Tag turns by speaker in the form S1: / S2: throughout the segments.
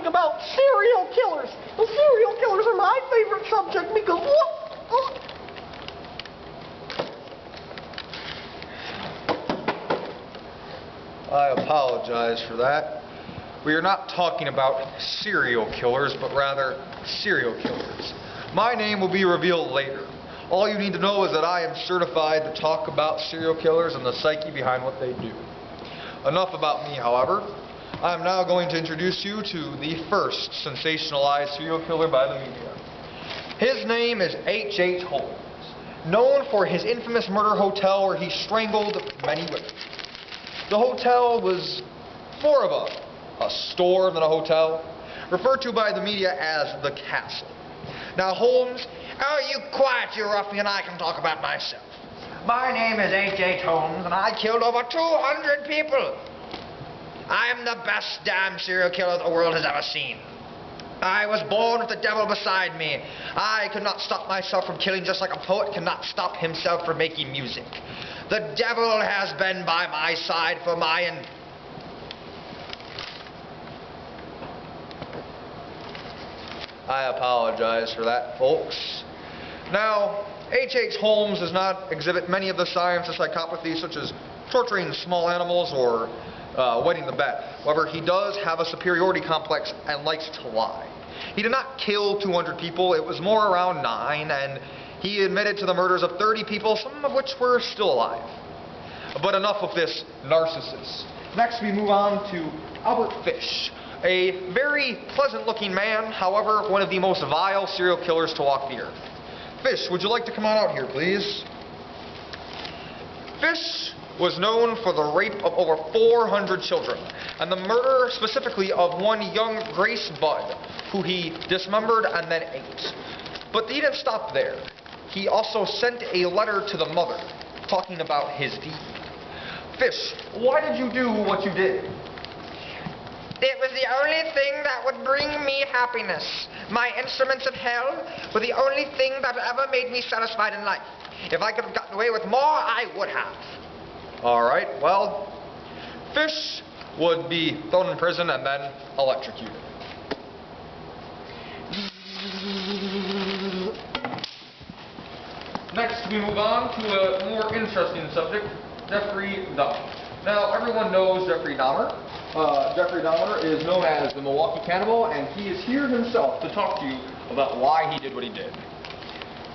S1: talking about serial killers. Well, serial killers are my favorite subject because look.
S2: I apologize for that. We are not talking about serial killers, but rather serial killers. My name will be revealed later. All you need to know is that I am certified to talk about serial killers and the psyche behind what they do. Enough about me, however. I am now going to introduce you to the first sensationalized serial killer by the media. His name is H.H. Holmes, known for his infamous murder hotel where he strangled many women. The hotel was more of a store than a hotel, referred to by the media as the Castle. Now Holmes, oh, you quiet, you ruffian, I can talk about myself. My name is H.H. Holmes, and I killed over 200 people. I am the best damn serial killer the world has ever seen. I was born with the devil beside me. I could not stop myself from killing, just like a poet cannot stop himself from making music. The devil has been by my side for my I apologize for that, folks. Now, H.H. Holmes does not exhibit many of the signs of psychopathy, such as torturing small animals or wetting the bed. However, he does have a superiority complex and likes to lie. He did not kill 200 people, it was more around 9, and he admitted to the murders of 30 people, some of which were still alive. But enough of this narcissist. Next we move on to Albert Fish. A very pleasant-looking man, however, one of the most vile serial killers to walk the earth. Fish, would you like to come on out here, please? Fish was known for the rape of over 400 children, and the murder specifically of one young Grace Budd, who he dismembered and then ate. But he didn't stop there. He also sent a letter to the mother, talking about his deed. Fish, why did you do what you did? It was the only thing that would bring me happiness. My instruments of hell were the only thing that ever made me satisfied in life. If I could have gotten away with more, I would have. Alright, well, Fish would be thrown in prison and then electrocuted. Next, we move on to a more interesting subject, Jeffrey Dahmer. Now, everyone knows Jeffrey Dahmer. Jeffrey Dahmer is known as the Milwaukee Cannibal, and he is here himself to talk to you about why he did what he did.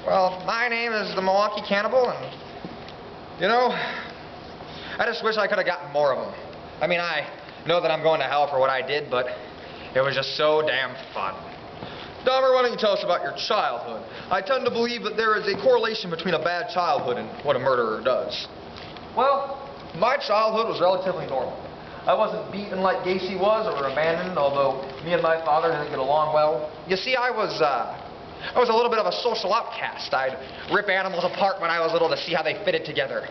S2: Well, my name is the Milwaukee Cannibal, and, you know, I just wish I could have gotten more of them. I mean, I know that I'm going to hell for what I did, but it was just so damn fun. Dahmer, why don't you tell us about your childhood? I tend to believe that there is a correlation between a bad childhood and what a murderer does. Well, my childhood was relatively normal. I wasn't beaten like Gacy was or abandoned, although me and my father didn't get along well. You see, I was a little bit of a social outcast. I'd rip animals apart when I was little to see how they fitted together.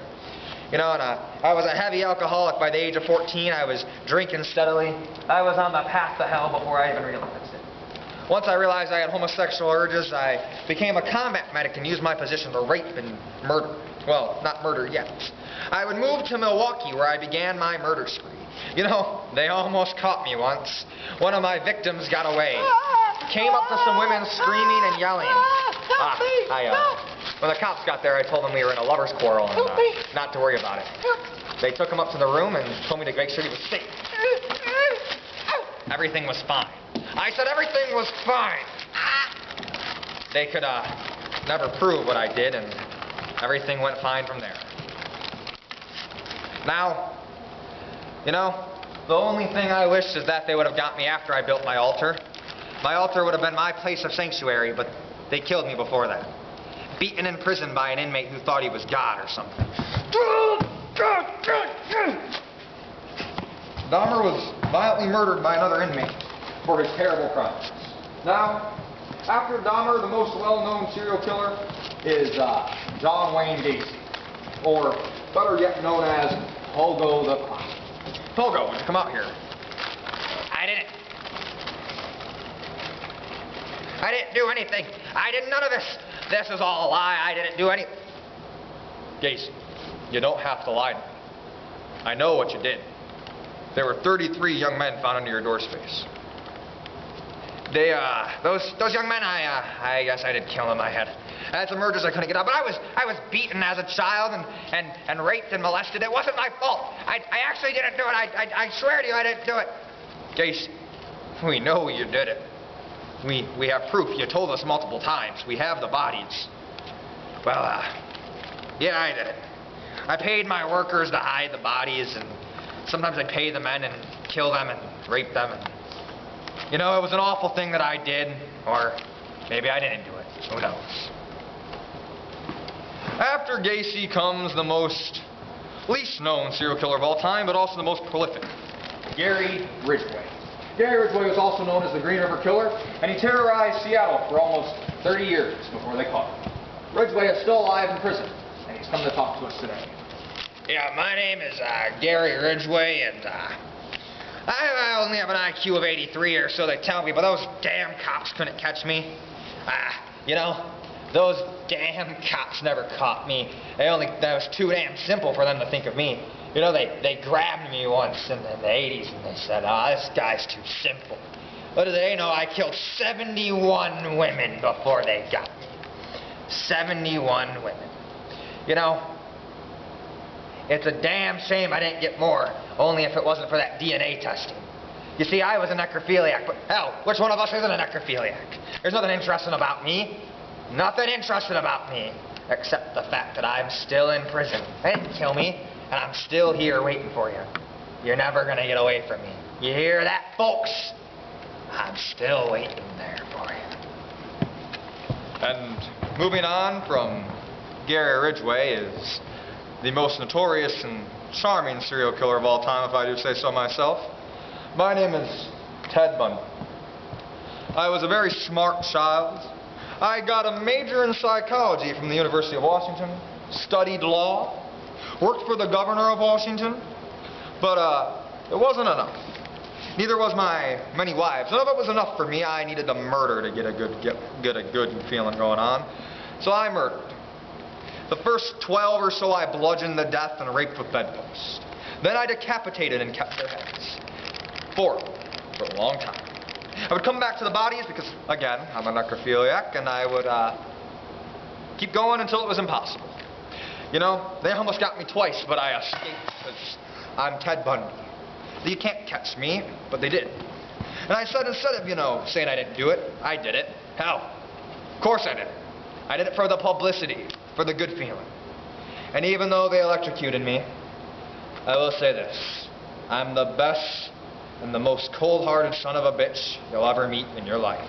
S2: You know, and I was a heavy alcoholic by the age of 14. I was drinking steadily. I was on the path to hell before I even realized it. Once I realized I had homosexual urges, I became a combat medic and used my position to rape and murder. Well, not murder yet. I would move to Milwaukee, where I began my murder spree. You know, they almost caught me once. One of my victims got away. Came up to some women screaming and yelling. When the cops got there, I told them we were in a lover's quarrel and not to worry about it. They took him up to the room and told me to make sure he was safe. Everything was fine. I said everything was fine. They could never prove what I did, and everything went fine from there. Now, you know, the only thing I wish is that they would have got me after I built my altar. My altar would have been my place of sanctuary, but they killed me before that. Beaten in prison by an inmate who thought he was God or something. Dahmer was violently murdered by another inmate for his terrible crimes. Now, after Dahmer, the most well-known serial killer is John Wayne Gacy, or better yet known as Pogo the Possum. Pogo, would you come out here? I didn't do anything. I did none of this. This is all a lie. I didn't do anything. Gacy, you don't have to lie to me. I know what you did. There were 33 young men found under your door space.
S3: those young men, I guess I did kill them. I had some urges I couldn't get out, but I was beaten as a child and raped and molested. It wasn't my fault. I actually didn't do it. I swear to you I didn't do it. Gacy, we know you did it. We have proof. You told us multiple times. We have the bodies. Well, yeah, I did it. I paid my workers to hide the bodies, and sometimes I'd pay the men and kill them and rape them. And, you know, it was an awful thing that I did, or maybe I didn't do it. Who knows?
S2: After Gacy comes the least known serial killer of all time, but also the most prolific, Gary Ridgway. Gary Ridgway was also known as the Green River Killer, and he terrorized Seattle for almost 30 years before they caught him. Ridgway is still alive in prison, and he's come to talk to us today.
S3: Yeah, my name is Gary Ridgway, and I only have an IQ of 83 or so they tell me, but those damn cops couldn't catch me. You know, those damn cops never caught me. That was too damn simple for them to think of me. You know, they grabbed me once in the 80s and they said, oh, this guy's too simple. What do they know? I killed 71 women before they got me. 71 women. You know, it's a damn shame I didn't get more, only if it wasn't for that DNA testing. You see, I was a necrophiliac, but hell, which one of us isn't a necrophiliac? There's nothing interesting about me. Nothing interesting about me, except the fact that I'm still in prison. They didn't kill me, and I'm still here waiting for you. You're never gonna get away from me. You hear that, folks? I'm still waiting there for you.
S2: And moving on from Gary Ridgway is the most notorious and charming serial killer of all time, if I do say so myself. My name is Ted Bundy. I was a very smart child. I got a major in psychology from the University of Washington, studied law, worked for the governor of Washington, but it wasn't enough. Neither was my many wives. None of it was enough for me. I needed to murder to get a good feeling going on. So I murdered. The first 12 or so I bludgeoned to death and raped with bedposts. Then I decapitated and kept their heads. For a long time. I would come back to the bodies because, again, I'm a necrophiliac, and I would keep going until it was impossible. You know, they almost got me twice, but I escaped because I'm Ted Bundy. You can't catch me, but they did. And I said, instead of, you know, saying I didn't do it, I did it. Hell, of course I did it. I did it for the publicity, for the good feeling. And even though they electrocuted me, I will say this. I'm the best and the most cold-hearted son of a bitch you'll ever meet in your life.